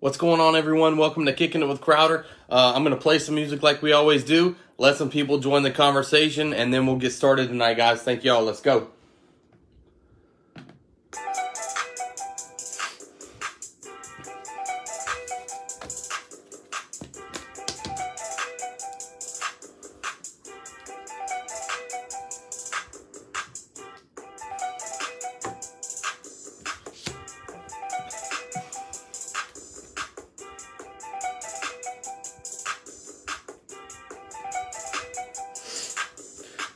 What's going on, everyone? Welcome to Kicking It with Crowder. I'm going to play some music like we always do, let some people join the conversation, and then we'll get started tonight, guys. Thank y'all. Let's go.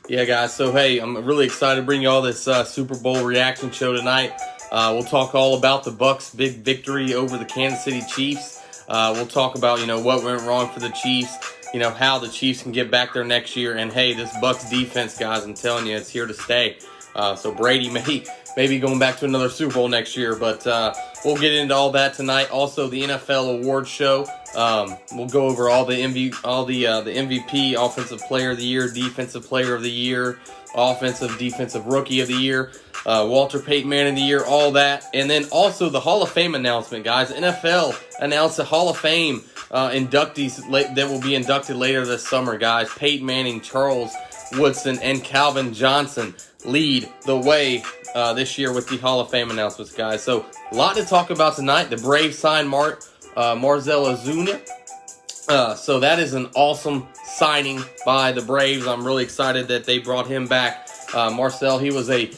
Yeah, guys, so hey, I'm really excited to bring you all this Super Bowl reaction show tonight. We'll talk all about the Bucs' big victory over the Kansas City Chiefs. We'll talk about, what went wrong for the Chiefs, how the Chiefs can get back there next year. And hey, this Bucs defense, guys, I'm telling you, it's here to stay. So Brady may be going back to another Super Bowl next year, but we'll get into all that tonight. Also, the NFL awards show. We'll go over all the MVP, Offensive Player of the Year, Defensive Player of the Year, Defensive Rookie of the Year, Walter Payton Man of the Year, all that. And then also the Hall of Fame announcement, guys. NFL announced the Hall of Fame inductees that will be inducted later this summer, guys. Peyton Manning, Charles Woodson, and Calvin Johnson lead the way this year with the Hall of Fame announcements, guys. So a lot to talk about tonight. The Braves signed Marcell Ozuna. So that is an awesome signing by the Braves. I'm really excited that they brought him back. Marcell, he was a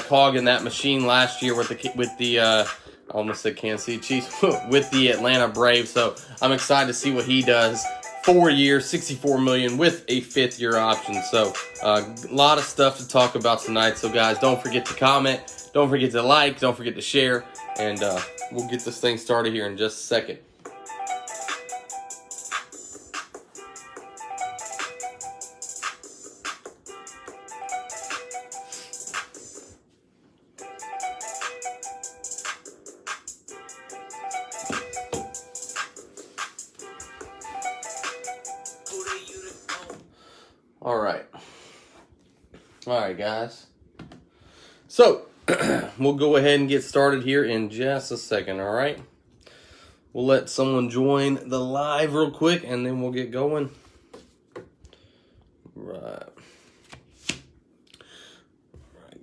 cog in that machine last year with the I almost said Kansas City Chiefs, with the Atlanta Braves. So I'm excited to see what he does. 4 years, $64 million with a fifth-year option. So a lot of stuff to talk about tonight. So guys, don't forget to comment, don't forget to like, don't forget to share, and we'll get this thing started here in just a second. All right, guys. So, we'll go ahead and get started here in just a second, all right? We'll let someone join the live real quick, and then we'll get going. Right,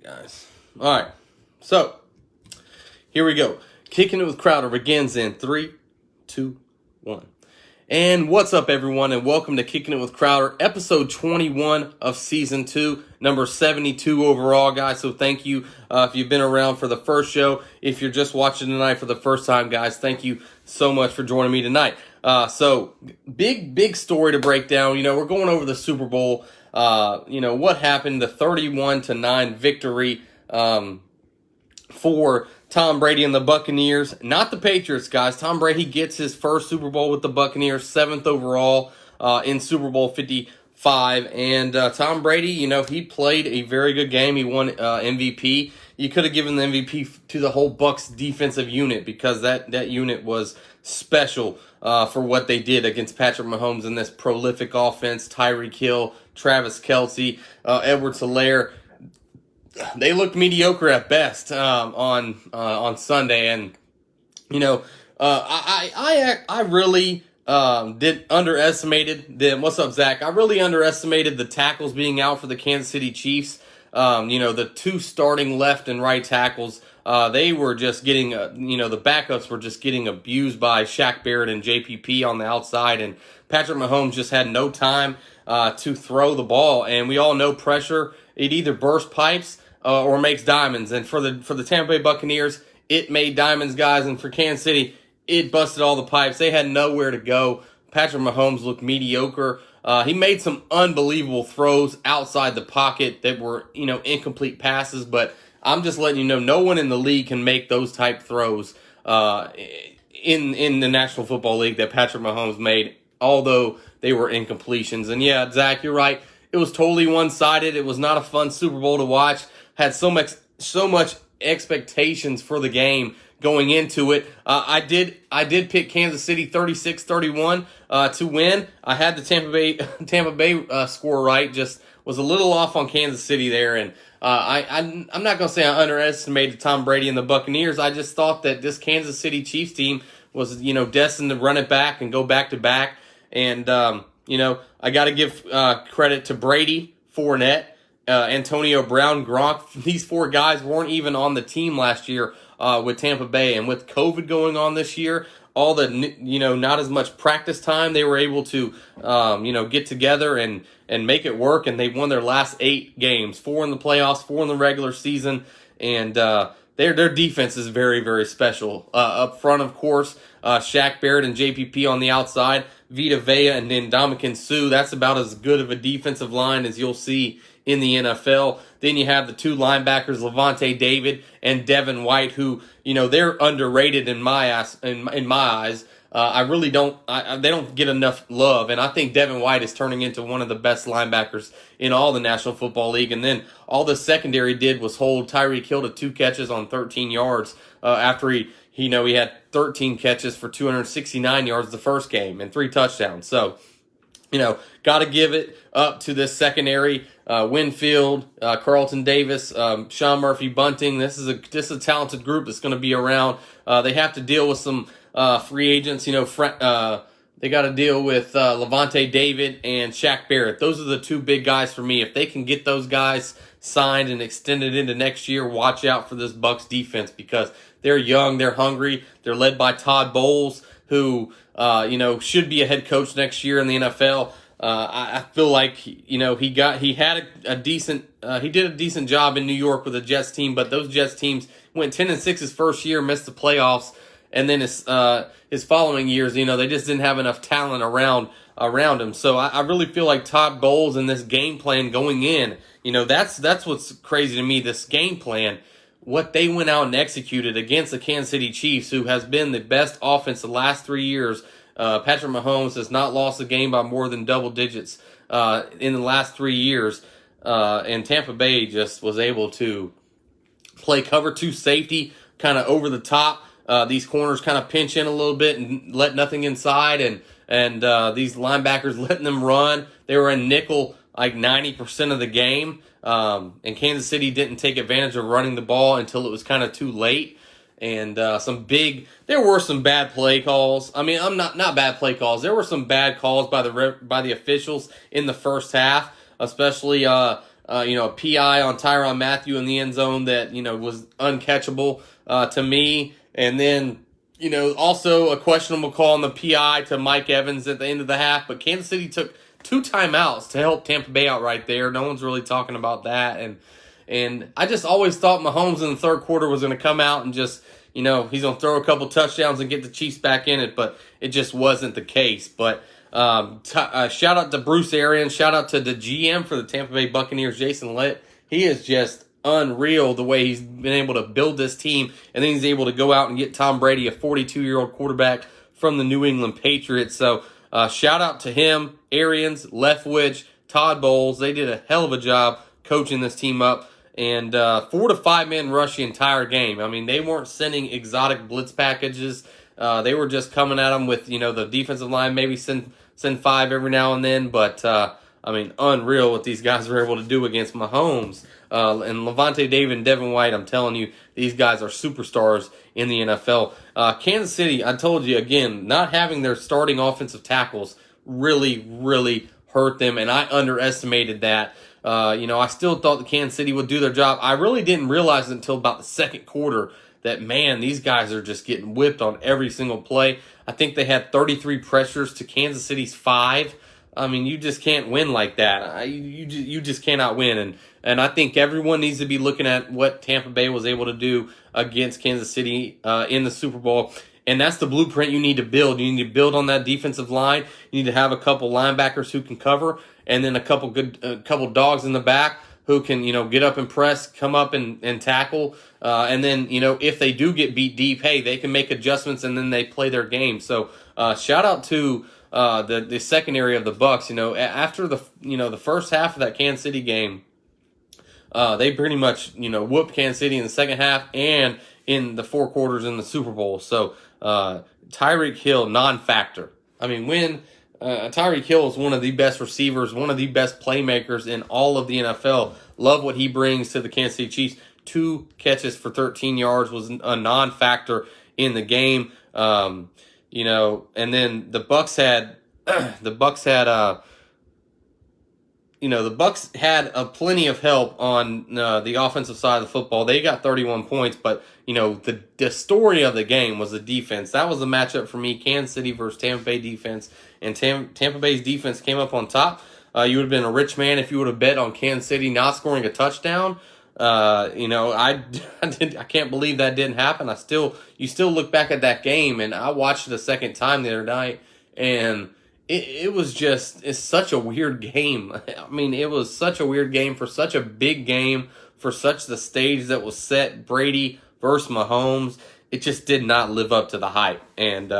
guys. All right. So, here we go. Kicking It with Crowder begins in 3, 2, 1. And what's up, everyone, and welcome to Kicking It with Crowder, episode 21 of season 2, number 72 overall, guys. So thank you if you've been around for the first show. If you're just watching tonight for the first time, guys, thank you so much for joining me tonight. So big story to break down. We're going over the Super Bowl. What happened, the 31-9 victory for Tom Brady and the Buccaneers, not the Patriots, guys. Tom Brady gets his first Super Bowl with the Buccaneers, 7th overall in Super Bowl 55. And Tom Brady, he played a very good game. He won MVP. You could have given the MVP to the whole Bucs defensive unit because that unit was special for what they did against Patrick Mahomes in this prolific offense. Tyreek Hill, Travis Kelce, Edwards-Helaire. They looked mediocre at best on Sunday, and I really underestimated them. What's up, Zach? I really underestimated the tackles being out for the Kansas City Chiefs. The two starting left and right tackles. They were just getting, the backups were just getting abused by Shaq Barrett and JPP on the outside, and Patrick Mahomes just had no time to throw the ball. And we all know pressure, it either bursts pipes or makes diamonds. And for the Tampa Bay Buccaneers, it made diamonds, guys. And for Kansas City, it busted all the pipes. They had nowhere to go. Patrick Mahomes looked mediocre. He made some unbelievable throws outside the pocket that were, incomplete passes. But I'm just letting you know, no one in the league can make those type throws in the National Football League that Patrick Mahomes made, although they were incompletions. And yeah, Zach, you're right. It was totally one-sided. It was not a fun Super Bowl to watch. Had so much expectations for the game going into it. I did pick Kansas City 36-31 to win. I had the Tampa Bay score right. Just was a little off on Kansas City there, and I'm not gonna say I underestimated Tom Brady and the Buccaneers. I just thought that this Kansas City Chiefs team was destined to run it back and go back to back. And I got to give credit to Brady, Fournette, Antonio Brown, Gronk. These 4 guys weren't even on the team last year with Tampa Bay, and with COVID going on this year, all the not as much practice time, they were able to get together and make it work, and they won their last 8 games, 4 in the playoffs, 4 in the regular season, and their defense is very, very special. Up front, of course, Shaq Barrett and JPP on the outside, Vita Vea and then Ndamukong Suh. That's about as good of a defensive line as you'll see in the NFL. Then you have the 2 linebackers, Levante David and Devin White, who they're underrated in my eyes. I really don't. They don't get enough love, and I think Devin White is turning into one of the best linebackers in all the National Football League. And then all the secondary did was hold Tyreek Hill to 2 catches on 13 yards after he had 13 catches for 269 yards the first game and 3 touchdowns. So, got to give it up to this secondary. Winfield, Carlton Davis, Sean Murphy Bunting. This is a talented group that's going to be around. They have to deal with some free agents. They got to deal with Levante David and Shaq Barrett. Those are the 2 big guys for me. If they can get those guys signed and extended into next year, watch out for this Bucs defense, because they're young, they're hungry, they're led by Todd Bowles, who should be a head coach next year in the NFL. I feel like he did a decent job in New York with the Jets team, but those Jets teams went 10-6 his first year, missed the playoffs, and then his following years, they just didn't have enough talent around him. So I really feel like Todd Bowles and this game plan going in, that's what's crazy to me. This game plan, what they went out and executed against the Kansas City Chiefs, who has been the best offense the last 3 years. Patrick Mahomes has not lost a game by more than double digits in the last 3 years. And Tampa Bay just was able to play cover 2 safety, kind of over the top. These corners kind of pinch in a little bit and let nothing inside. And these linebackers letting them run. They were in nickel like 90% of the game. And Kansas City didn't take advantage of running the ball until it was kind of too late. And there were some bad play calls. I mean, not bad play calls. There were some bad calls by the officials in the first half, especially a PI on Tyrann Mathieu in the end zone that was uncatchable to me. And then also a questionable call on the PI to Mike Evans at the end of the half. But Kansas City took 2 timeouts to help Tampa Bay out right there. No one's really talking about that. And I just always thought Mahomes in the third quarter was going to come out and just, he's going to throw a couple touchdowns and get the Chiefs back in it, but it just wasn't the case. But shout out to Bruce Arians, shout out to the GM for the Tampa Bay Buccaneers, Jason Litt. He is just unreal the way he's been able to build this team, and then he's able to go out and get Tom Brady, a 42-year-old quarterback from the New England Patriots. So shout out to him, Arians, Leftwich, Todd Bowles. They did a hell of a job coaching this team up. And 4 to 5 men rush the entire game. I mean, they weren't sending exotic blitz packages. They were just coming at them with, the defensive line, maybe send 5 every now and then. But, unreal what these guys were able to do against Mahomes. And Levante David and Devin White, I'm telling you, these guys are superstars in the NFL. Kansas City, I told you, again, not having their starting offensive tackles really, really hurt them. And I underestimated that. I still thought the Kansas City would do their job. I really didn't realize it until about the second quarter that, man, these guys are just getting whipped on every single play. I think they had 33 pressures to Kansas City's 5. I mean, you just can't win like that. You just cannot win. And I think everyone needs to be looking at what Tampa Bay was able to do against Kansas City in the Super Bowl. And that's the blueprint you need to build. You need to build on that defensive line. You need to have a couple linebackers who can cover, and then a couple dogs in the back who can, get up and press, come up and tackle. And then, if they do get beat deep, hey, they can make adjustments and then they play their game. So shout out to the secondary of the Bucs. After the first half of that Kansas City game, they pretty much, whooped Kansas City in the second half and in the 4 quarters in the Super Bowl. So Tyreek Hill, non-factor. I mean, when Tyreek Hill is one of the best receivers, one of the best playmakers in all of the NFL. Love what he brings to the Kansas City Chiefs. 2 catches for 13 yards was a non-factor in the game. You know, and then the Bucks had the Bucks had the Bucks had plenty of help on the offensive side of the football. They got 31 points, but the story of the game was the defense. That was the matchup for me: Kansas City versus Tampa Bay defense, and Tampa Bay's defense came up on top. You would have been a rich man if you would have bet on Kansas City not scoring a touchdown. I can't believe that didn't happen. You still look back at that game, and I watched it a second time the other night, and it's such a weird game. I mean, it was such a weird game for such a big game, for such the stage that was set, Brady versus Mahomes. It just did not live up to the hype. And,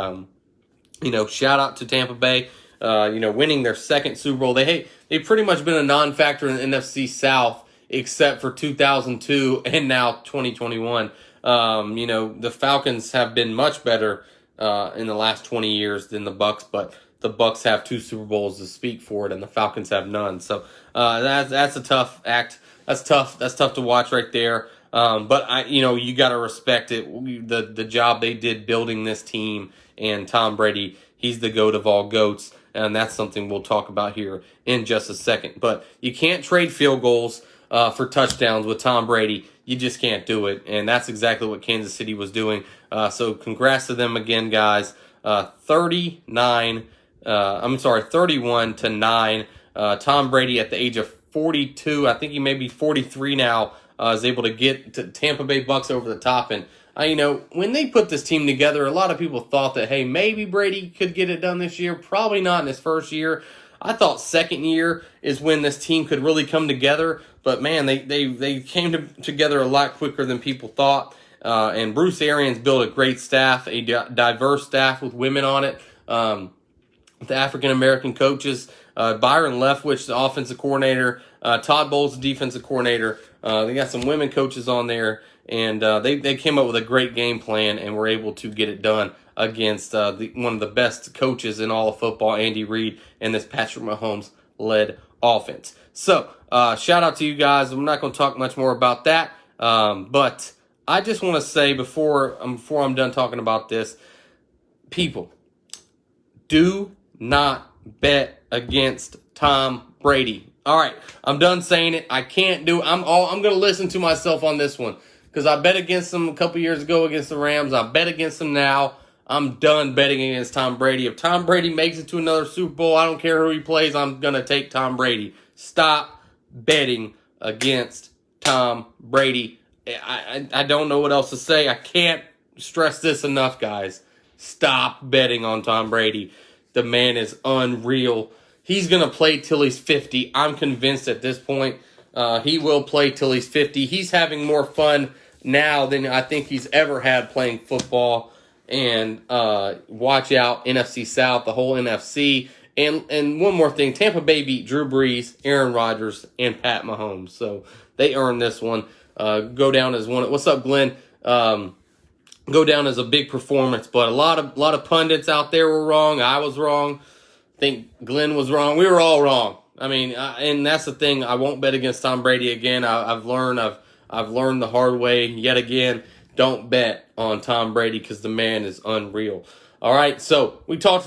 shout out to Tampa Bay, winning their second Super Bowl. They've pretty much been a non-factor in the NFC South except for 2002 and now 2021. The Falcons have been much better in the last 20 years than the Bucks, but the Bucks have 2 Super Bowls to speak for it, and the Falcons have none. So that's a tough act. That's tough. That's tough to watch right there. But you got to respect it. The job they did building this team, and Tom Brady, he's the GOAT of all GOATs, and that's something we'll talk about here in just a second. But you can't trade field goals for touchdowns with Tom Brady. You just can't do it, and that's exactly what Kansas City was doing. So congrats to them again, guys. 31-9. Tom Brady at the age of 42, I think he may be 43 now, is able to get to Tampa Bay Bucks over the top. And, when they put this team together, a lot of people thought that, hey, maybe Brady could get it done this year. Probably not in his first year. I thought second year is when this team could really come together. But, man, they came together a lot quicker than people thought. And Bruce Arians built a great staff, a diverse staff with women on it. The African-American coaches, Byron Leftwich, the offensive coordinator, Todd Bowles, the defensive coordinator. They got some women coaches on there, and they came up with a great game plan and were able to get it done against one of the best coaches in all of football, Andy Reid, and this Patrick Mahomes-led offense. So, shout out to you guys. I'm not going to talk much more about that, but I just want to say before I'm done talking about this, people, do not bet against Tom Brady. All right, I'm done saying it. I can't do it. I'm going to listen to myself on this one because I bet against him a couple years ago against the Rams. I bet against him now. I'm done betting against Tom Brady. If Tom Brady makes it to another Super Bowl, I don't care who he plays, I'm going to take Tom Brady. Stop betting against Tom Brady. I don't know what else to say. I can't stress this enough, guys. Stop betting on Tom Brady. The man is unreal. He's going to play till he's 50. I'm convinced at this point he will play till he's 50. He's having more fun now than I think he's ever had playing football. And watch out, NFC South, the whole NFC. And one more thing, Tampa Bay beat Drew Brees, Aaron Rodgers, and Pat Mahomes. So they earned this one. Go down as one. What's up, Glenn? Go down as a big performance, but a lot of pundits out there were wrong. I was wrong. I think Glenn was wrong. We were all wrong. I mean, and that's the thing. I won't bet against Tom Brady again. I've learned the hard way yet again. Don't bet on Tom Brady because the man is unreal. All right, so we talked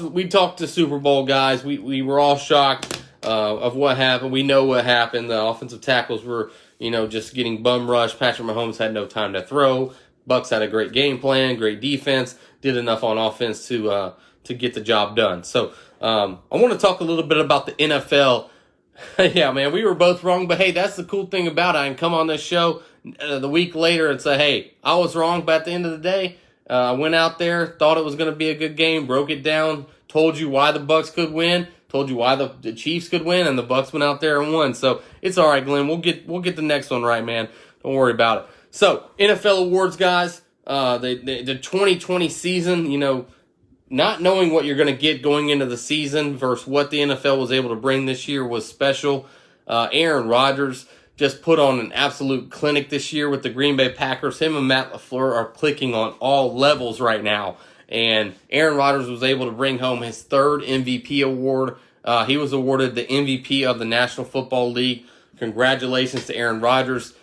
to Super Bowl guys. We were all shocked of what happened. We know what happened. The offensive tackles were just getting bum rushed. Patrick Mahomes had no time to throw. Bucks had a great game plan, great defense, did enough on offense to get the job done. So I want to talk a little bit about the NFL. Yeah, man, we were both wrong, but hey, that's the cool thing about it. I can come on this show the week later and say, hey, I was wrong, but at the end of the day, I went out there, thought it was going to be a good game, broke it down, told you why the Bucks could win, told you why the Chiefs could win, and the Bucks went out there and won. So it's all right, Glenn. We'll get the next one right, man. Don't worry about it. So NFL awards, guys. The 2020 season, not knowing what you're going to get going into the season versus what the NFL was able to bring this year was special. Aaron Rodgers just put on an absolute clinic this year with the Green Bay Packers. Him and Matt LaFleur are clicking on all levels right now. And Aaron Rodgers was able to bring home his third MVP award. He was awarded the MVP of the National Football League. Congratulations to Aaron Rodgers.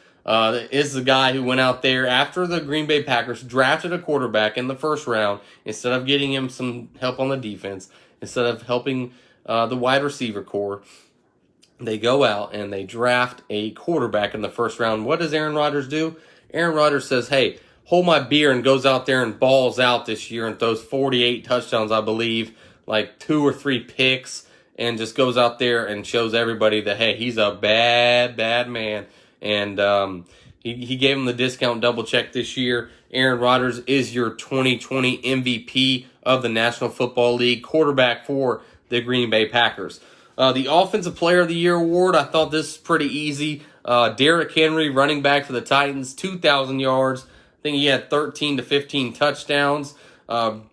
is the guy who went out there after the Green Bay Packers drafted a quarterback in the first round. Instead of getting him some help on the defense, instead of helping the wide receiver core, they go out and they draft a quarterback in the first round. What does Aaron Rodgers do? Aaron Rodgers says, hey, hold my beer, and goes out there and balls out this year and throws 48 touchdowns, I believe, like 2 or 3 picks, and just goes out there and shows everybody that, hey, he's a bad, bad man. And he gave him the discount double check this year. Aaron Rodgers is your 2020 MVP of the National Football League, quarterback for the Green Bay Packers. The Offensive Player of the Year award, I thought this was pretty easy. Derrick Henry, running back for the Titans, 2,000 yards. I think he had 13 to 15 touchdowns.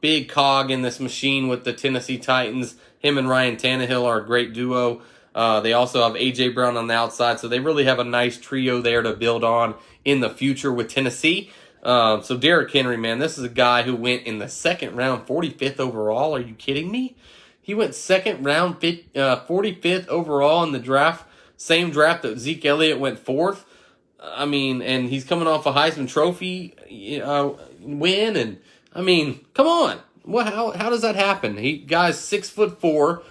Big cog in this machine with the Tennessee Titans. Him and Ryan Tannehill are a great duo. They also have A.J. Brown on the outside, so they really have a nice trio there to build on in the future with Tennessee. So Derrick Henry, man, this is a guy who went in the second round, 45th overall. Are you kidding me? He went second round, 45th overall in the draft. Same draft that Zeke Elliott went 4th. I mean, and he's coming off a Heisman Trophy win. And, I mean, come on. How does that happen? Guy's 6'4".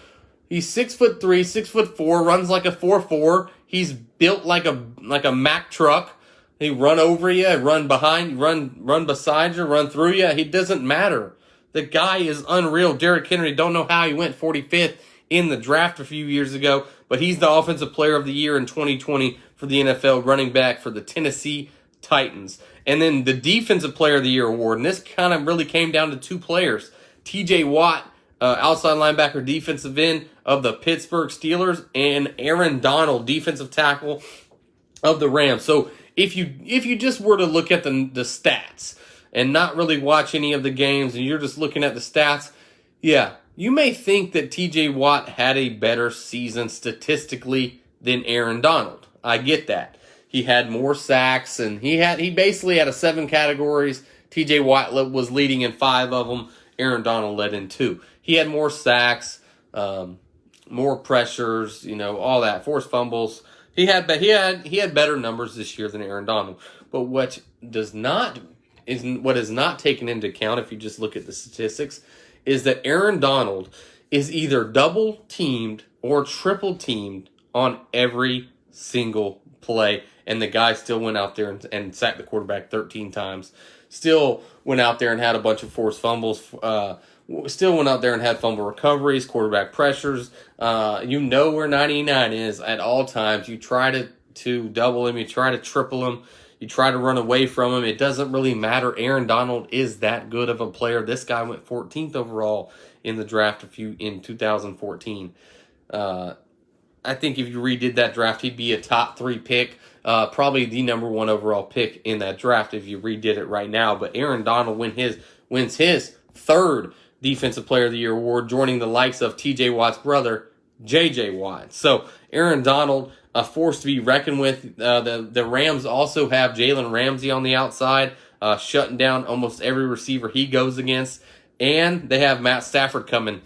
He's 6'3", 6'4", runs like a 4.4. He's built like a Mack truck. He run over you, run behind, run beside you, run through you. He doesn't matter. The guy is unreal. Derrick Henry, don't know how he went 45th in the draft a few years ago, but he's the Offensive Player of the Year in 2020 for the NFL, running back for the Tennessee Titans. And then the Defensive Player of the Year award, and this kind of really came down to 2 players. T.J. Watt, outside linebacker, defensive end of the Pittsburgh Steelers, and Aaron Donald, defensive tackle of the Rams. So if you just were to look at the stats and not really watch any of the games, and you're just looking at the stats, yeah, you may think that T.J. Watt had a better season statistically than Aaron Donald. I get that. He had more sacks, and he basically had 7 categories. T.J. Watt was leading in 5 of them. Aaron Donald led in 2. He had more sacks, more pressures, all that, forced fumbles. He had better numbers this year than Aaron Donald. But what is not taken into account, if you just look at the statistics, is that Aaron Donald is either double teamed or triple teamed on every single play, and the guy still went out there and sacked the quarterback 13 times. Still went out there and had a bunch of forced fumbles. Still went out there and had fumble recoveries, quarterback pressures. You know where 99 is at all times. You try to double him. You try to triple him. You try to run away from him. It doesn't really matter. Aaron Donald is that good of a player. This guy went 14th overall in the draft in 2014. I think if you redid that draft, he'd be a top 3 pick. Probably the number 1 overall pick in that draft if you redid it right now. But Aaron Donald wins his 3rd Defensive Player of the Year award, joining the likes of T.J. Watt's brother, J.J. Watt. So Aaron Donald, a force to be reckoned with. The Rams also have Jalen Ramsey on the outside, shutting down almost every receiver he goes against. And they have Matt Stafford coming.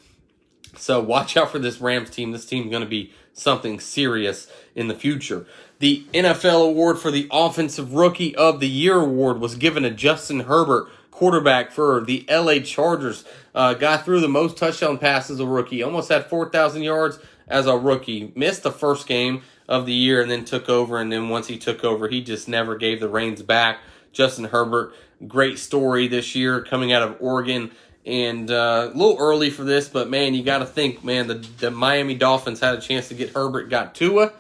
So watch out for this Rams team. This team's going to be something serious in the future. The NFL award for the Offensive Rookie of the Year award was given to Justin Herbert, quarterback for the LA Chargers. Got through the most touchdown passes as a rookie. Almost had 4,000 yards as a rookie. Missed the first game of the year and then took over. And then once he took over, he just never gave the reins back. Justin Herbert, great story this year coming out of Oregon. And a little early for this, but, man, you got to think, man, the Miami Dolphins had a chance to get Herbert, got Tua.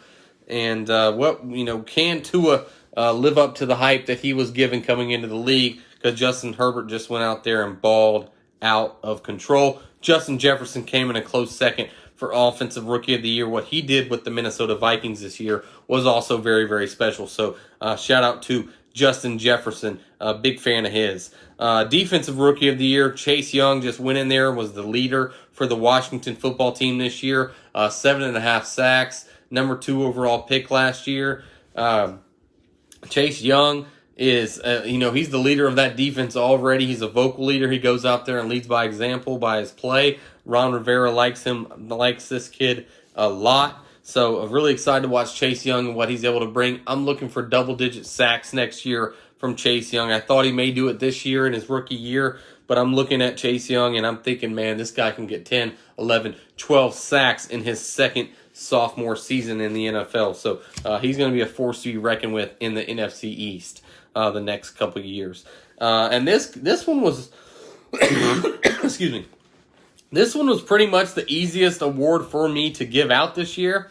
And can Tua live up to the hype that he was given coming into the league? Because Justin Herbert just went out there and balled out of control. Justin Jefferson came in a close second for Offensive Rookie of the Year. What he did with the Minnesota Vikings this year was also very, very special. So shout out to Justin Jefferson, a big fan of his. Defensive Rookie of the Year, Chase Young just went in there, was the leader for the Washington football team this year. 7.5 sacks, number 2 overall pick last year. Chase Young is, he's the leader of that defense already. He's a vocal leader. He goes out there and leads by example, by his play. Ron Rivera likes this kid a lot. So I'm really excited to watch Chase Young and what he's able to bring. I'm looking for double-digit sacks next year from Chase Young. I thought he may do it this year in his rookie year, but I'm looking at Chase Young and I'm thinking, man, this guy can get 10, 11, 12 sacks in his second sophomore season in the NFL. So he's going to be a force to be reckoned with in the NFC East the next couple of years. And this one was, excuse me, this one was pretty much the easiest award for me to give out this year.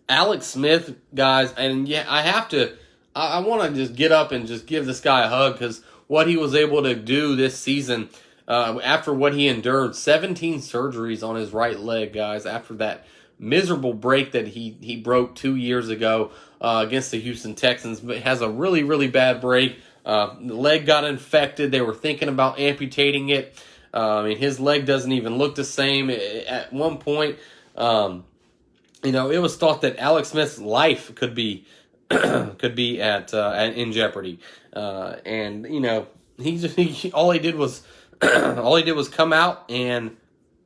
Alex Smith, guys, and yeah, I want to just get up and just give this guy a hug because what he was able to do this season after what he endured, 17 surgeries on his right leg, guys, after that miserable break that he broke 2 years ago against the Houston Texans, but has a really, really bad break. The leg got infected. They were thinking about amputating it. His leg doesn't even look the same. At one point, it was thought that Alex Smith's life could be in jeopardy. All he did was come out and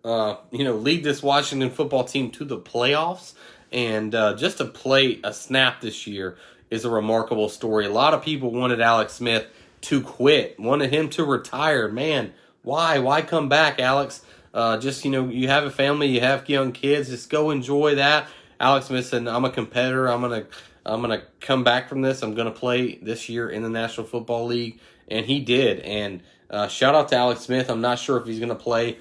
lead this Washington football team to the playoffs. And just to play a snap this year is a remarkable story. A lot of people wanted Alex Smith to quit, wanted him to retire. Man, why? Why come back, Alex? You have a family, you have young kids, just go enjoy that. Alex Smith said, I'm a competitor. I'm gonna come back from this. I'm gonna play this year in the National Football League. And he did. And shout out to Alex Smith. I'm not sure if he's gonna play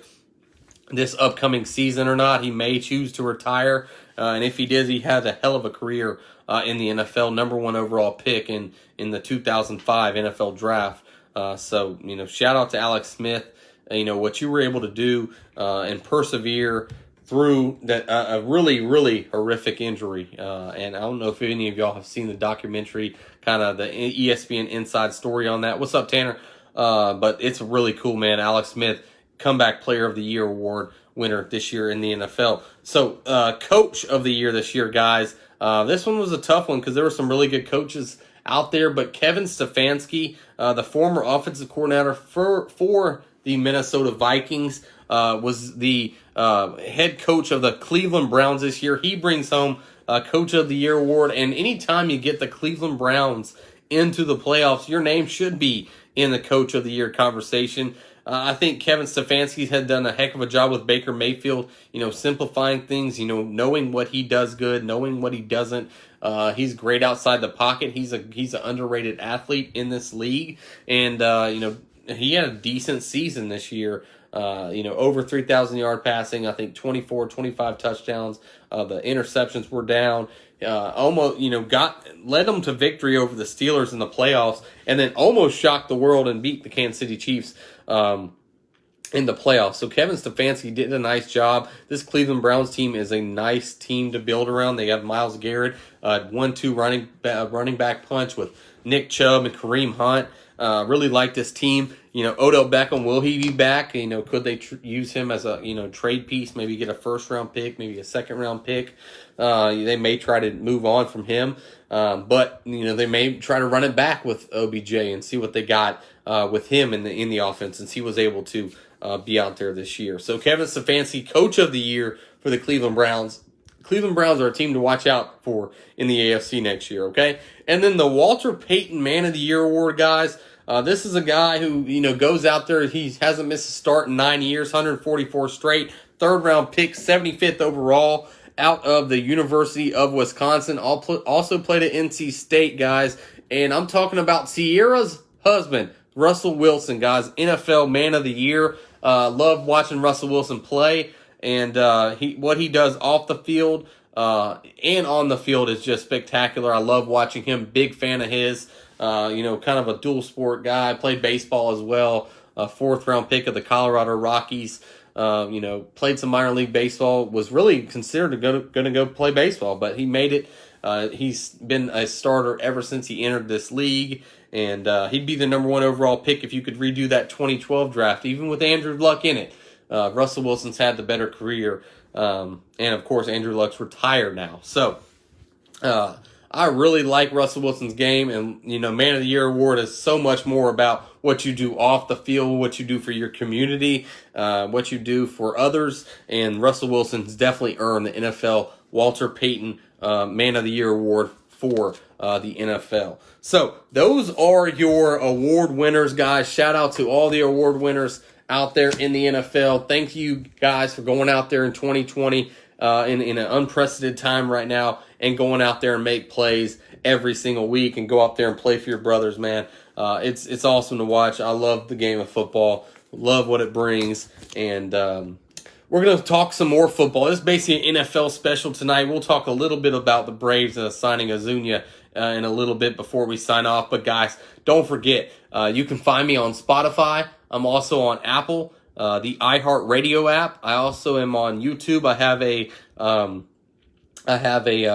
this upcoming season or not. He may choose to retire. And if he does, he has a hell of a career in the NFL, number 1 overall pick in the 2005 NFL draft. Shout out to Alex Smith. What you were able to do and persevere through that a really, really horrific injury. And I don't know if any of y'all have seen the documentary, kind of the ESPN Inside Story on that. What's up, Tanner? But it's really cool, man. Alex Smith, Comeback Player of the Year award winner this year in the NFL. So, Coach of the Year this year, guys. This one was a tough one because there were some really good coaches out there, but Kevin Stefanski, the former offensive coordinator for the Minnesota Vikings, was the head coach of the Cleveland Browns this year. He brings home Coach of the Year award, and anytime you get the Cleveland Browns into the playoffs, your name should be in the Coach of the Year conversation. I think Kevin Stefanski had done a heck of a job with Baker Mayfield, simplifying things, knowing what he does good, knowing what he doesn't. He's great outside the pocket. He's an underrated athlete in this league, and he had a decent season this year. Over 3,000 yard passing, I think 24, 25 touchdowns. The interceptions were down. Almost, led them to victory over the Steelers in the playoffs, and then almost shocked the world and beat the Kansas City Chiefs in the playoffs. So Kevin Stefanski did a nice job. This Cleveland Browns team is a nice team to build around. They have Myles Garrett, 1-2 running back punch with Nick Chubb and Kareem Hunt. Really like this team. Odell Beckham, will he be back? Could they use him as a, trade piece, maybe get a first-round pick, maybe a second-round pick? They may try to move on from him. But they may try to run it back with OBJ and see what they got with him in the offense, and see was able to be out there this year. So Kevin Stefanski, Coach of the Year for the Cleveland Browns. Cleveland Browns are a team to watch out for in the AFC next year, okay? And then the Walter Payton Man of the Year award, guys. This is a guy who, goes out there. He hasn't missed a start in 9 years, 144 straight, 3rd round pick, 75th overall out of the University of Wisconsin. Also played at NC State, guys. And I'm talking about Sierra's husband, Russell Wilson, guys. NFL Man of the Year. Love watching Russell Wilson play. And what he does off the field and on the field is just spectacular. I love watching him. Big fan of his. Kind of a dual sport guy. Played baseball as well. 4th round pick of the Colorado Rockies. Played some minor league baseball. Was really considered going to go play baseball, but he made it. He's been a starter ever since he entered this league, and he'd be the number 1 overall pick if you could redo that 2012 draft, even with Andrew Luck in it. Russell Wilson's had the better career, and of course Andrew Luck's retired now. So I really like Russell Wilson's game, and Man of the Year award is so much more about what you do off the field, what you do for your community, what you do for others, and Russell Wilson's definitely earned the NFL Walter Payton Man of the Year award for the NFL. So those are your award winners, guys. Shout out to all the award winners out there in the NFL. Thank you guys for going out there in 2020 in an unprecedented time right now and going out there and make plays every single week and go out there and play for your brothers, man. It's awesome to watch. I love the game of football. Love what it brings. And we're going to talk some more football. This is basically an NFL special tonight. We'll talk a little bit about the Braves signing Azuña in a little bit before we sign off. But guys, don't forget, you can find me on Spotify. I'm also on Apple, the iHeartRadio app. I also am on YouTube. I have a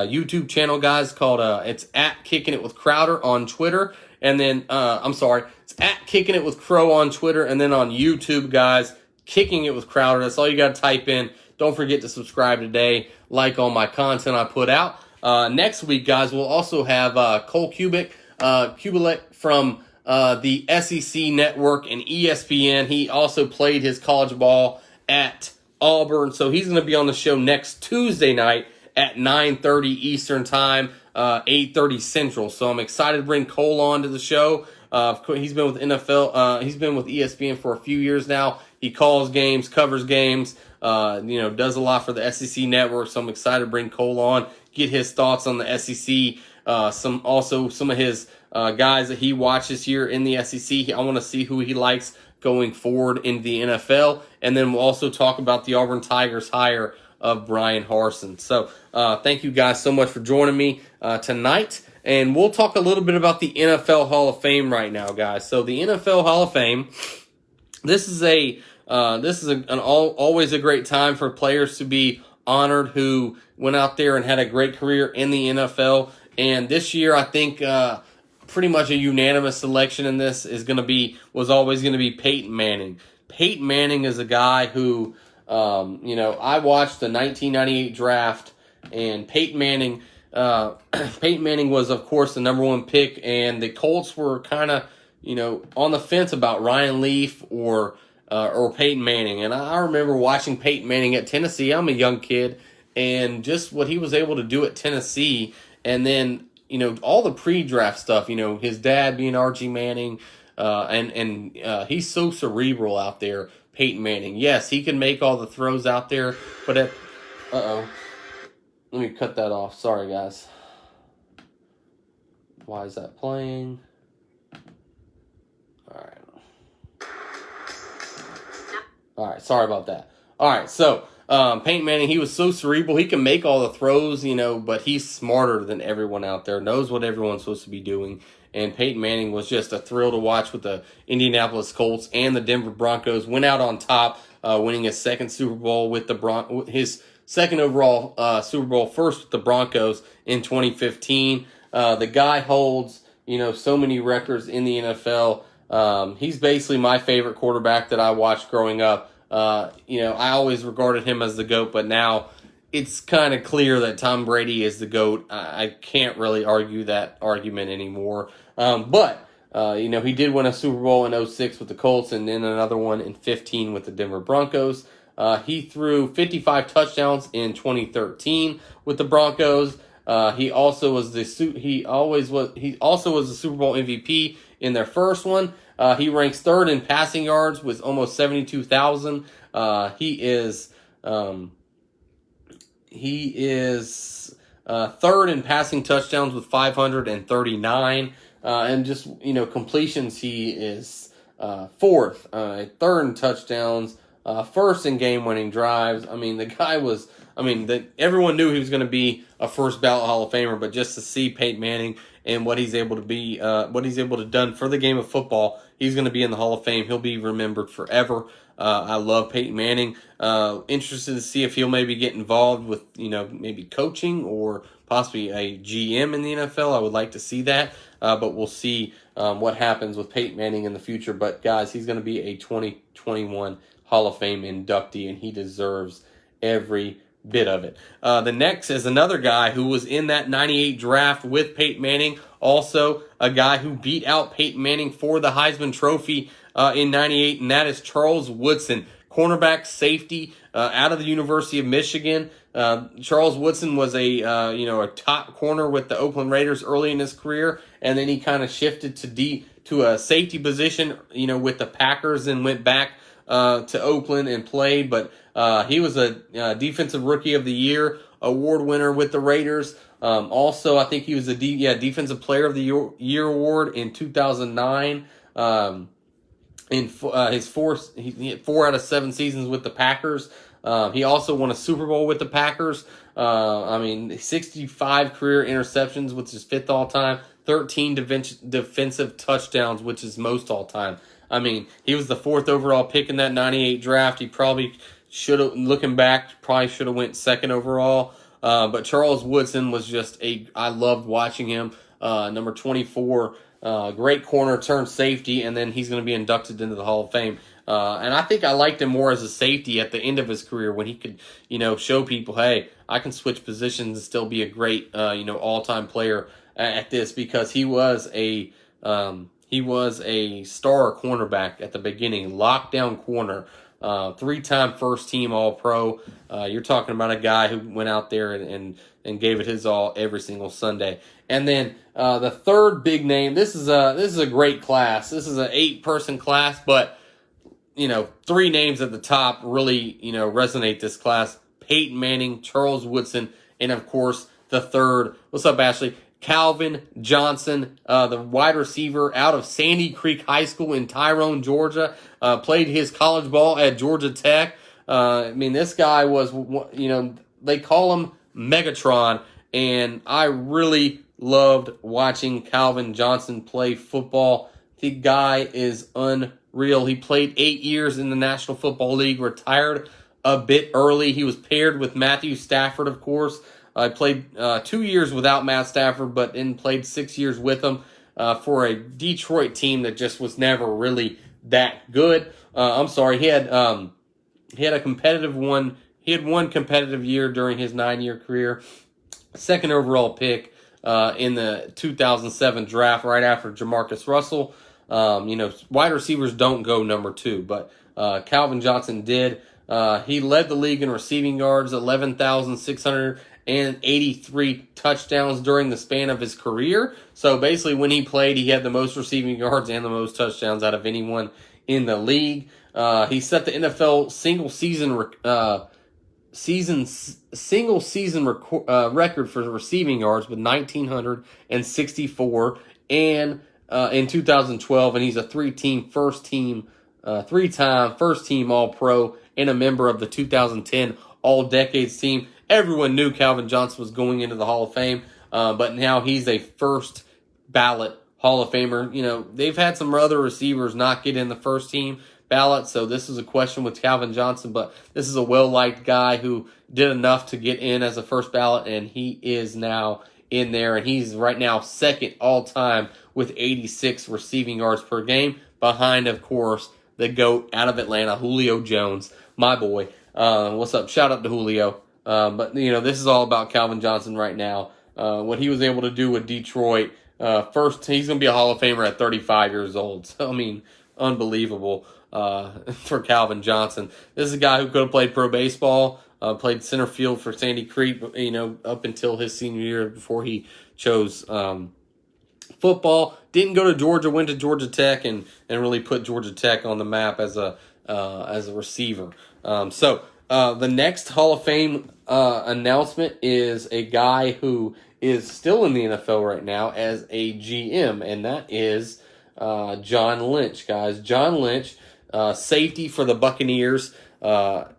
YouTube channel, guys, called it's at Kicking It with Crowder on Twitter. And then, it's at Kicking It with Crow on Twitter. And then on YouTube, guys, Kicking It with Crowder. That's all you got to type in. Don't forget to subscribe today. Like all my content I put out. Next week, guys, we'll also have Cole Kubik from the SEC Network and ESPN. He also played his college ball at Auburn. So he's going to be on the show next Tuesday night at 9:30 Eastern Time, 8:30 Central. So I'm excited to bring Cole on to the show. He's been with NFL. He's been with ESPN for a few years now. He calls games, covers games, does a lot for the SEC Network. So I'm excited to bring Cole on, get his thoughts on the SEC. Some of his guys that he watches here in the SEC. I want to see who he likes going forward in the NFL. And then we'll also talk about the Auburn Tigers hire of Brian Harsin. So thank you guys so much for joining me tonight. And we'll talk a little bit about the NFL Hall of Fame right now, guys. So the NFL Hall of Fame, this is always a great time for players to be honored who went out there and had a great career in the NFL. And this year, I think pretty much a unanimous selection in this was always going to be Peyton Manning. Peyton Manning is a guy who, I watched the 1998 draft, and Peyton Manning was, of course, the number one pick, and the Colts were kind of, on the fence about Ryan Leaf or Peyton Manning. And I remember watching Peyton Manning at Tennessee. I'm a young kid, and just what he was able to do at Tennessee, and then, all the pre-draft stuff, his dad being Archie Manning, and he's so cerebral out there, Peyton Manning. Yes, he can make all the throws out there, but let me cut that off. Sorry, guys. Why is that playing? All right, sorry about that. All right, so Peyton Manning, he was so cerebral. He can make all the throws, but he's smarter than everyone out there, knows what everyone's supposed to be doing. And Peyton Manning was just a thrill to watch with the Indianapolis Colts and the Denver Broncos. Went out on top, winning his second Super Bowl with his second overall Super Bowl, first with the Broncos in 2015. The guy holds, so many records in the NFL. He's basically my favorite quarterback that I watched growing up. I always regarded him as the GOAT, but now it's kind of clear that Tom Brady is the GOAT. I can't really argue that argument anymore. But he did win a Super Bowl in 2006 with the Colts and then another one in 2015 with the Denver Broncos. He threw 55 touchdowns in 2013 with the Broncos. He also was the Super Bowl MVP in their first one. He ranks third in passing yards with almost 72,000. He is third in passing touchdowns with 539. And just, completions, he is fourth, third in touchdowns, first in game-winning drives. I mean, the guy was, everyone knew he was going to be a first ballot Hall of Famer, but just to see Peyton Manning and what he's able to be, what he's able to done for the game of football, he's going to be in the Hall of Fame. He'll be remembered forever. I love Peyton Manning. Interested to see if he'll maybe get involved with, maybe coaching or possibly a GM in the NFL. I would like to see that, but we'll see what happens with Peyton Manning in the future. But, guys, he's going to be a 2021 Hall of Fame inductee, and he deserves every bit of it. The next is another guy who was in that 98 draft with Peyton Manning, also a guy who beat out Peyton Manning for the Heisman Trophy in 98, and that is Charles Woodson, cornerback, safety, out of the University of Michigan. Charles Woodson was a top corner with the Oakland Raiders early in his career, and then he kind of shifted to a safety position, with the Packers, and went back to Oakland and played. But he was a Defensive Rookie of the Year award winner with the Raiders. Also, I think he was a Defensive Player of the Year award in 2009. In his he had 4 out of 7 seasons with the Packers. He also won a Super Bowl with the Packers. 65 career interceptions, which is 5th all time. 13 defensive touchdowns, which is most all time. He was the 4th overall pick in that 98 draft. He probably should have, looking back, went 2nd overall. But Charles Woodson was I loved watching him. Number 24, great corner, turned safety, and then he's going to be inducted into the Hall of Fame. And I think I liked him more as a safety at the end of his career, when he could, show people, hey, I can switch positions and still be a great, all-time player at this, because he was a star cornerback at the beginning, lockdown corner, 3-time first-team All-Pro. You're talking about a guy who went out there and gave it his all every single Sunday. And then the third big name, this is a great class. This is an 8-person class, but 3 names at the top really, resonate this class. Peyton Manning, Charles Woodson, and of course the third. What's up, Ashley? Calvin Johnson, the wide receiver out of Sandy Creek High School in Tyrone, Georgia. Played his college ball at Georgia Tech. This guy was, they call him Megatron, and I really loved watching Calvin Johnson play football. The guy is unreal. He played 8 years in the National Football League, retired a bit early. He was paired with Matthew Stafford, of course. I played 2 years without Matt Stafford, but then played 6 years with him for a Detroit team that just was never really that good. He had a competitive one. He had one competitive year during his 9-year career. 2nd overall pick in the 2007 draft, right after Jamarcus Russell. Wide receivers don't go number 2, but Calvin Johnson did. He led the league in receiving yards, 11,683 touchdowns during the span of his career. So basically, when he played, he had the most receiving yards and the most touchdowns out of anyone in the league. He set the NFL single season record for receiving yards with 1,964, and in 2012, and he's a 3-time first team All-Pro and a member of the 2010 All-Decades team. Everyone knew Calvin Johnson was going into the Hall of Fame, but now he's a first ballot Hall of Famer. They've had some other receivers not get in the first team ballot, so this is a question with Calvin Johnson, but this is a well-liked guy who did enough to get in as a first ballot, and he is now in there, and he's right now 2nd all-time with 86 receiving yards per game, behind, of course, the GOAT out of Atlanta, Julio Jones, my boy. What's up? Shout out to Julio. But this is all about Calvin Johnson right now. What he was able to do with Detroit. First, he's going to be a Hall of Famer at 35 years old. So, unbelievable for Calvin Johnson. This is a guy who could have played pro baseball, played center field for Sandy Creek, up until his senior year before he chose football. Didn't go to Georgia, went to Georgia Tech, and really put Georgia Tech on the map as a receiver. The next Hall of Fame announcement is a guy who is still in the NFL right now as a GM, and that is John Lynch, guys. John Lynch, safety for the Buccaneers.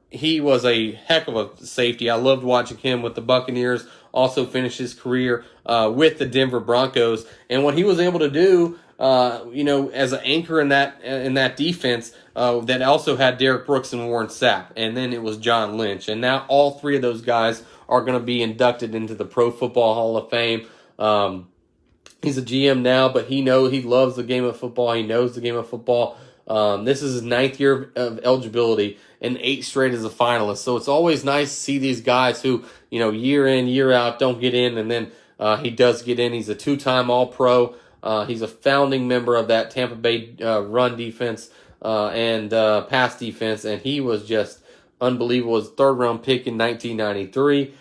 He was a heck of a safety. I loved watching him with the Buccaneers. Also finished his career with the Denver Broncos, and what he was able to do, as an anchor in that defense that also had Derek Brooks and Warren Sapp, and then it was John Lynch, and now all 3 of those guys are going to be inducted into the Pro Football Hall of Fame. He's a GM now, but he loves the game of football. He knows the game of football. This is his 9th year of eligibility and 8 straight as a finalist. So it's always nice to see these guys who, year in, year out don't get in, and then he does get in. He's a 2-time All-Pro. He's a founding member of that Tampa Bay run defense. and pass defense, and he was just unbelievable. His third-round pick in 1993.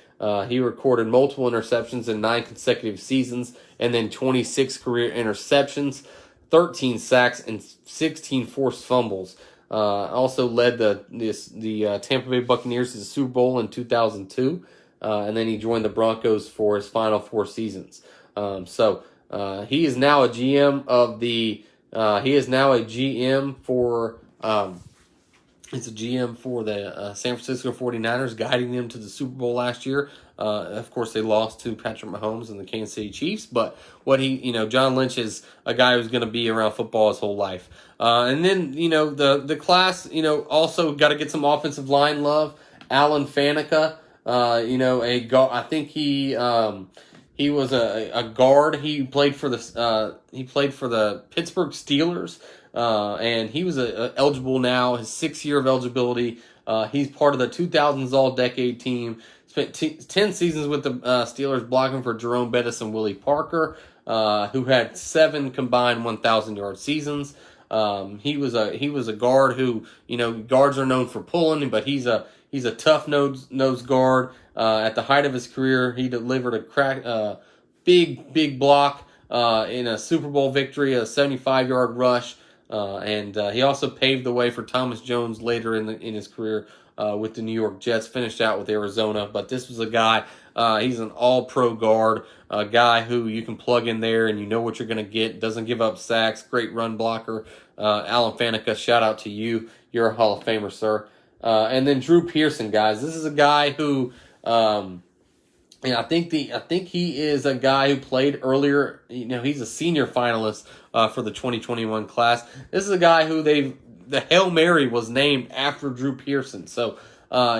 He recorded multiple interceptions in 9 consecutive seasons, and then 26 career interceptions, 13 sacks, and 16 forced fumbles. Also led the Tampa Bay Buccaneers to the Super Bowl in 2002, and then he joined the Broncos for his final 4 seasons. He is now a GM of the. He is now a GM for. He's a GM for the San Francisco 49ers, guiding them to the Super Bowl last year. Of course, they lost to Patrick Mahomes and the Kansas City Chiefs. But John Lynch is a guy who's going to be around football his whole life. And then, the class, also got to get some offensive line love. Alan Faneca, I think he was a guard. He played for the Pittsburgh Steelers. And he was eligible now, his 6th year of eligibility. He's part of the 2000s All-Decade team. Spent 10 seasons with the Steelers, blocking for Jerome Bettis and Willie Parker, who had 7 combined 1,000-yard seasons. He was a guard who, guards are known for pulling, but he's a tough nose guard. At the height of his career, he delivered a big block in a Super Bowl victory, a 75-yard rush. And he also paved the way for Thomas Jones later in his career with the New York Jets, finished out with Arizona. But this was a guy, he's an all-pro guard, a guy who you can plug in there and you know what you're going to get, doesn't give up sacks, great run blocker. Alan Faneca, shout out to you. You're a Hall of Famer, sir. And then Drew Pearson, guys. This is a guy who... I think he is a guy who played earlier. He's a senior finalist for the 2021 class. This is a guy who the Hail Mary was named after Drew Pearson. So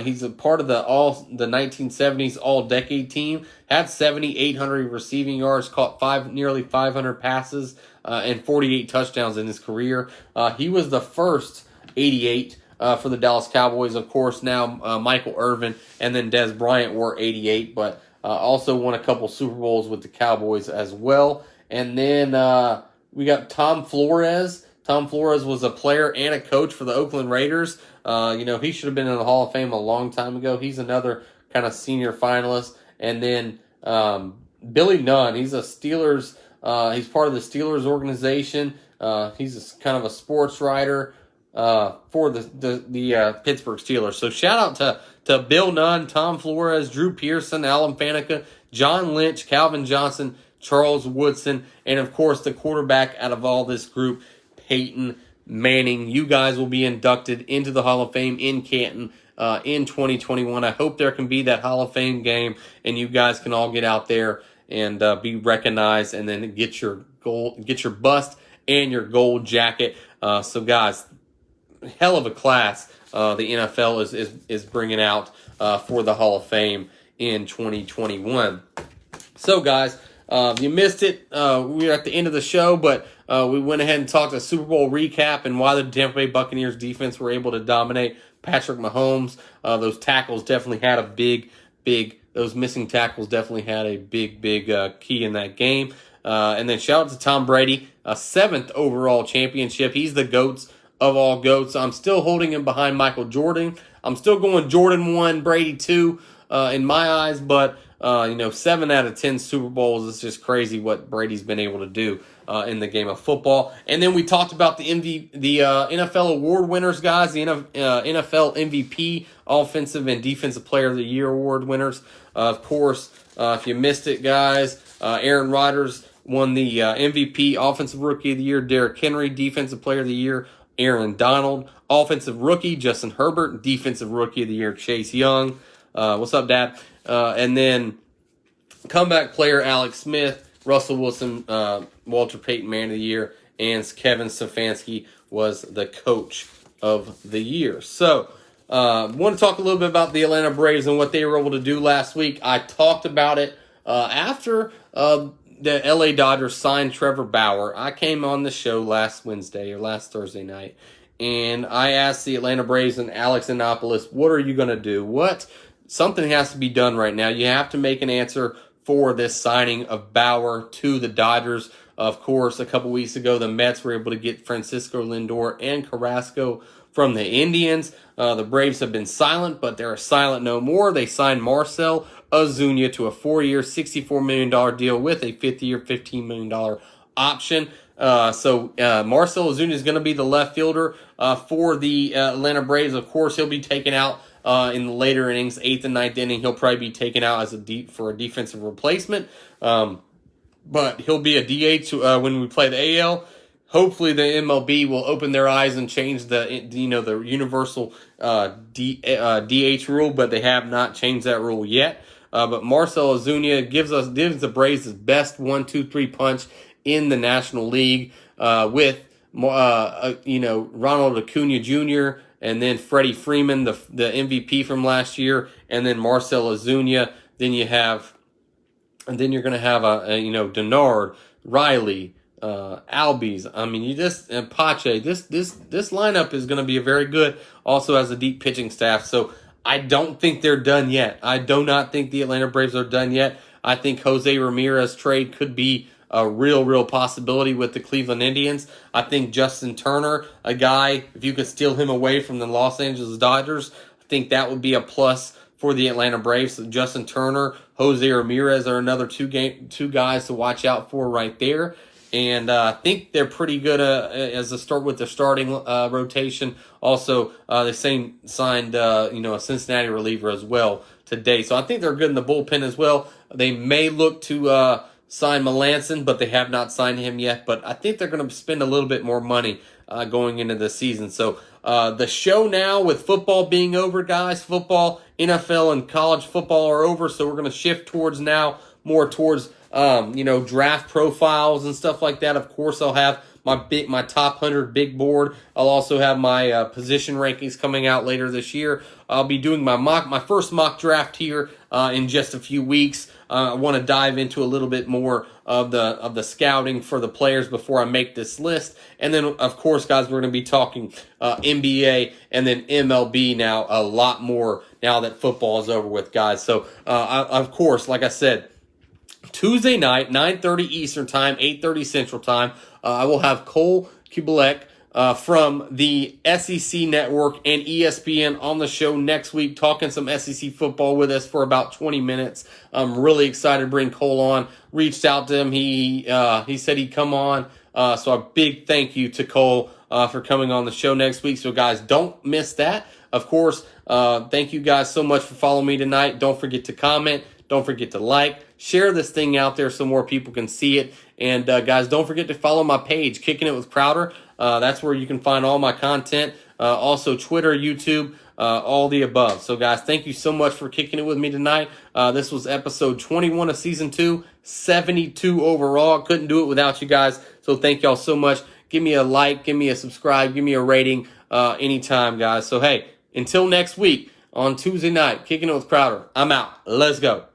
he's a part of the 1970s All-Decade team. Had 7,800 receiving yards, caught nearly 500 passes, and 48 touchdowns in his career. He was the first 88. For the Dallas Cowboys, of course. Now Michael Irvin and then Dez Bryant were 88, but also won a couple Super Bowls with the Cowboys as well. And then we got Tom Flores. Tom Flores was a player and a coach for the Oakland Raiders. He should have been in the Hall of Fame a long time ago. He's another kind of senior finalist. And then Billy Nunn. He's a Steelers. He's part of the Steelers organization. He's kind of a sports writer for the Pittsburgh Steelers. So shout out to Bill Nunn, Tom Flores, Drew Pearson, Alan Faneca, John Lynch, Calvin Johnson, Charles Woodson, and of course the quarterback out of all this group, Peyton Manning. You guys will be inducted into the Hall of Fame in Canton in 2021. I hope there can be that Hall of Fame game and you guys can all get out there and be recognized and then get your bust and your gold jacket. So guys, hell of a class the NFL is bringing out for the Hall of Fame in 2021. So, guys, you missed it. We're at the end of the show, but we went ahead and talked a Super Bowl recap and why the Tampa Bay Buccaneers defense were able to dominate Patrick Mahomes. Those tackles definitely had those missing tackles definitely had a big key in that game. And then shout out to Tom Brady, a 7th overall championship. He's the GOAT of all GOATs. I'm still holding him behind Michael Jordan. I'm still going Jordan 1, Brady 2 in my eyes, but 7 out of 10 Super Bowls is just crazy what Brady's been able to do in the game of football. And then we talked about the NFL award winners, guys, the NFL MVP, Offensive and Defensive Player of the Year award winners. Of course, if you missed it, guys, Aaron Rodgers won the MVP, Offensive Rookie of the Year. Derrick Henry, Defensive Player of the Year. Aaron Donald, Offensive Rookie. Justin Herbert, Defensive Rookie of the Year. Chase Young. What's up, Dad? And then Comeback Player Alex Smith, Russell Wilson, Walter Payton Man of the Year, and Kevin Stefanski was the Coach of the Year. So, want to talk a little bit about the Atlanta Braves and what they were able to do last week. I talked about it after the LA Dodgers signed Trevor Bauer. I came on the show last Thursday night, and I asked the Atlanta Braves and Alex Annapolis, what are you going to do? Something has to be done right now. You have to make an answer for this signing of Bauer to the Dodgers. Of course, a couple weeks ago, the Mets were able to get Francisco Lindor and Carrasco from the Indians. The Braves have been silent, but they're silent no more. They signed Marcell Ozuna to a 4-year, $64 million deal with a 5th-year, $15 million option. So Marcell Ozuna is going to be the left fielder for the Atlanta Braves. Of course, he'll be taken out in the later innings, 8th and 9th inning. He'll probably be taken out as for a defensive replacement. But he'll be a DH when we play the AL. Hopefully, the MLB will open their eyes and change the universal DH rule, but they have not changed that rule yet. But Marcell Ozuna gives the Braves his best 1-2-3 punch in the National League with Ronald Acuna Jr. and then Freddie Freeman, the MVP from last year, and then Marcell Ozuna. Then you're going to have Denard, Riley, Albies. I mean, and Pache. This lineup is going to be very good. Also has a deep pitching staff. So I don't think they're done yet. I do not think the Atlanta Braves are done yet. I think Jose Ramirez trade could be a real possibility with the Cleveland Indians. I think Justin Turner, a guy, if you could steal him away from the Los Angeles Dodgers, I think that would be a plus for the Atlanta Braves. So Justin Turner, Jose Ramirez are another two guys to watch out for right there. And I think they're pretty good as a start with their starting rotation. Also, they signed a Cincinnati reliever as well today. So I think they're good in the bullpen as well. They may look to sign Melanson, but they have not signed him yet. But I think they're going to spend a little bit more money going into the season. So the show now with football being over, guys, football, NFL, and college football are over. So we're going to shift more towards draft profiles and stuff like that. Of course, I'll have my top 100 big board. I'll also have my position rankings coming out later this year. I'll be doing my first mock draft here in just a few weeks. I want to dive into a little bit more of the scouting for the players before I make this list. And then, of course, guys, we're going to be talking NBA and then MLB now a lot more now that football is over with, guys. So, of course, like I said, Tuesday night, 9:30 Eastern Time, 8:30 Central Time, I will have Cole Kubelek from the SEC Network and ESPN on the show next week, talking some SEC football with us for about 20 minutes. I'm really excited to bring Cole on. Reached out to him. He said he'd come on. So a big thank you to Cole for coming on the show next week. So, guys, don't miss that. Of course, thank you guys so much for following me tonight. Don't forget to comment. Don't forget to like. Share this thing out there so more people can see it. And, guys, don't forget to follow my page, Kicking It with Crowder. That's where you can find all my content. Also, Twitter, YouTube, all the above. So, guys, thank you so much for kicking it with me tonight. This was episode 21 of Season 2, 72 overall. Couldn't do it without you guys. So, thank y'all so much. Give me a like, give me a subscribe, give me a rating anytime, guys. So, hey, until next week on Tuesday night, Kicking It with Crowder, I'm out. Let's go.